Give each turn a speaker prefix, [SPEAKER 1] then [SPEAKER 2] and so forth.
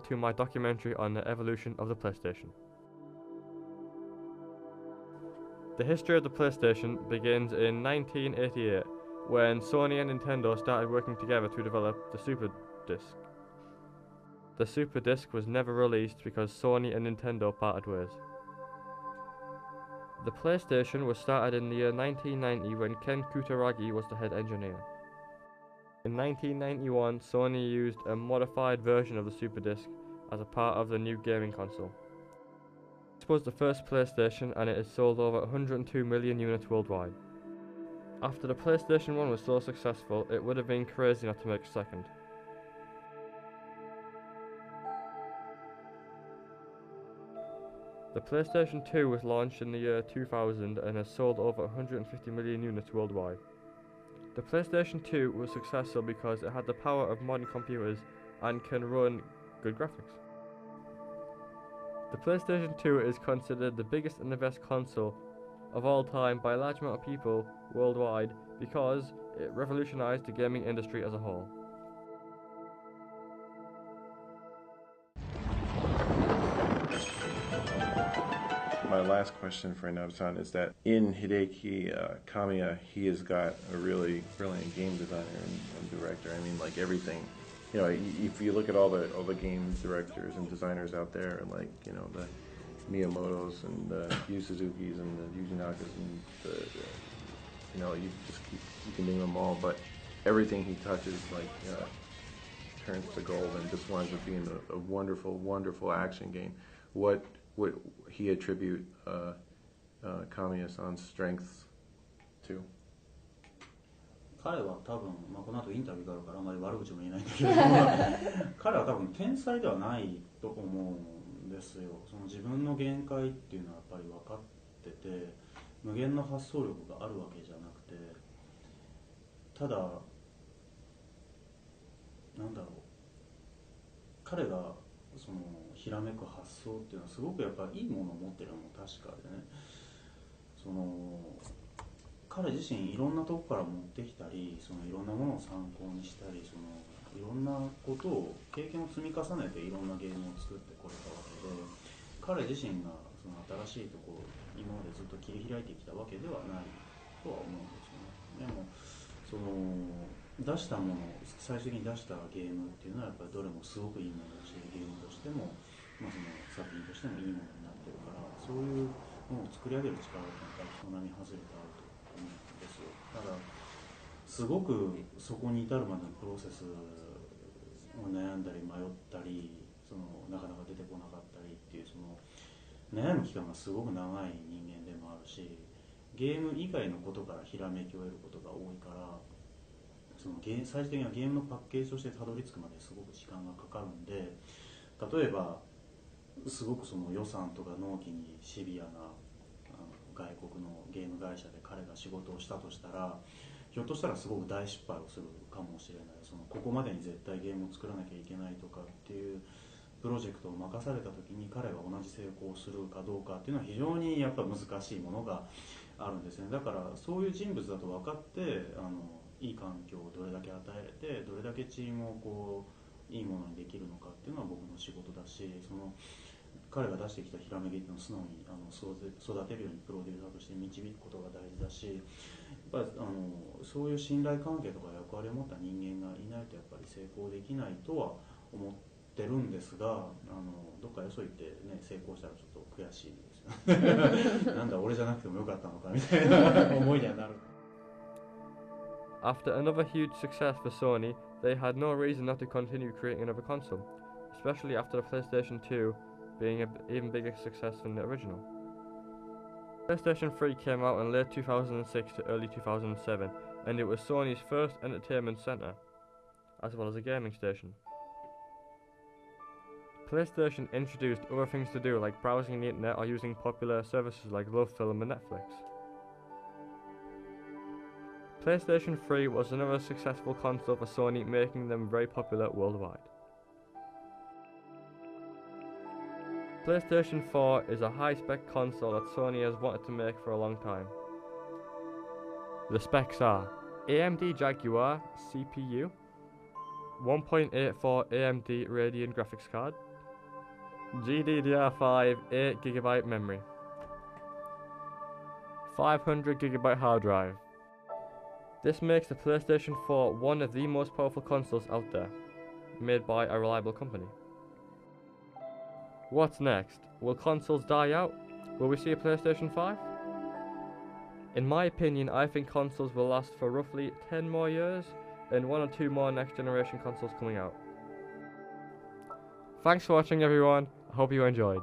[SPEAKER 1] to my documentary on the evolution of the PlayStation. The history of the PlayStation begins in 1988, when Sony and Nintendo started working together to develop the Super Disc. The Super Disc was never released because Sony and Nintendo parted ways. The PlayStation was started in the year 1990 when Ken Kutaragi was the head engineer. In 1991, Sony used a modified version of the Super Disc as a part of the new gaming console. This was the first PlayStation, and it has sold over 102 million units worldwide. After the PlayStation 1 was so successful, it would have been crazy not to make a second. The PlayStation 2 was launched in the year 2000 and has sold over 150 million units worldwide. The PlayStation 2 was successful because it had the power of modern computers and can run good graphics. The PlayStation 2 is considered the biggest and the best console of all time by a large amount of people worldwide because it revolutionized the gaming industry as a whole.
[SPEAKER 2] My last question for Inabe-san is that in Hideki Kamiya, he has got a really brilliant game designer and director. I mean, like everything. You know, if you look at all the game directors and designers out there, like, you know, the Miyamotos and the Yu Suzukis and the Yuji Nakas and you know, you can name them all, but everything he touches, like, turns to gold, and this winds up being a wonderful, wonderful action game. What would he attribute Kamiya-san's strengths to?
[SPEAKER 3] 彼は多分、この後インタビューがあるからあまり悪口も言えないんだけど彼は多分天才ではないと思うんですよ。その自分の限界っていうのはやっぱり分かってて、無限の発想力があるわけじゃなくて、ただなんだろう、彼がそのひらめく発想っていうのはすごくやっぱりいいものを持ってるのも確かでね、その彼自身いろんなとこから持ってきたり、そのいろんなものを参考にしたり、そのいろんなことを経験を積み重ねていろんなゲームを作ってこれたわけで、彼自身がその新しいところを今までずっと切り開いてきたわけではないとは思うんですよね。でもその出したもの、最終的に出したゲームっていうのはやっぱりどれもすごくいいものだし、ゲームとしても、その作品としてもいいものになってるから、そういうものを作り上げる力ってやっぱり人並み外れてあると思うんですよ。ただすごくそこに至るまでのプロセスを悩んだり迷ったり、そのなかなか出てこなかったりっていう、その悩む期間がすごく長い人間でもあるし、ゲーム以外のことからひらめきを得ることが多いから、その最終的にはゲームのパッケージとしてたどり着くまですごく時間がかかるんで、例えばすごくその予算とか納期にシビアな外国のゲーム会社で彼が仕事をしたとしたら、ひょっとしたらすごく大失敗をするかもしれない。そのここまでに絶対ゲームを作らなきゃいけないとかっていうプロジェクトを任された時に彼が同じ成功をするかどうかっていうのは非常にやっぱ難しいものがあるんですね。だからそういう人物だと分かっていい環境をどれだけ与えれて、どれだけチームをこういいものにできるのかっていうのは僕の仕事だし、その彼が出してきたひらめきっていうのを素直に育てるようにプロデューサーとして導くことが大事だし、やっぱりそういう信頼関係とか役割を持った人間がいないとやっぱり成功できないとは思ってるんですが、どっかよそ行ってね成功したらちょっと悔しいですよなんだ俺じゃなくてもよかったのかみたいな思いにはなる。
[SPEAKER 1] After another huge success for Sony, they had no reason not to continue creating another console, especially after the PlayStation 2 being an even bigger success than the original. PlayStation 3 came out in late 2006 to early 2007, and it was Sony's first entertainment center, as well as a gaming station. PlayStation introduced other things to do like browsing the internet or using popular services like LoveFilm and Netflix. PlayStation 3 was another successful console for Sony, making them very popular worldwide. PlayStation 4 is a high-spec console that Sony has wanted to make for a long time. The specs are AMD Jaguar CPU, 1.84 AMD Radeon graphics card, GDDR5 8GB memory. 500GB hard drive. This makes the PlayStation 4 one of the most powerful consoles out there, made by a reliable company. What's next? Will consoles die out? Will we see a PlayStation 5? In my opinion, I think consoles will last for roughly 10 more years, and 1 or 2 more next generation consoles coming out. Thanks for watching everyone, I hope you enjoyed.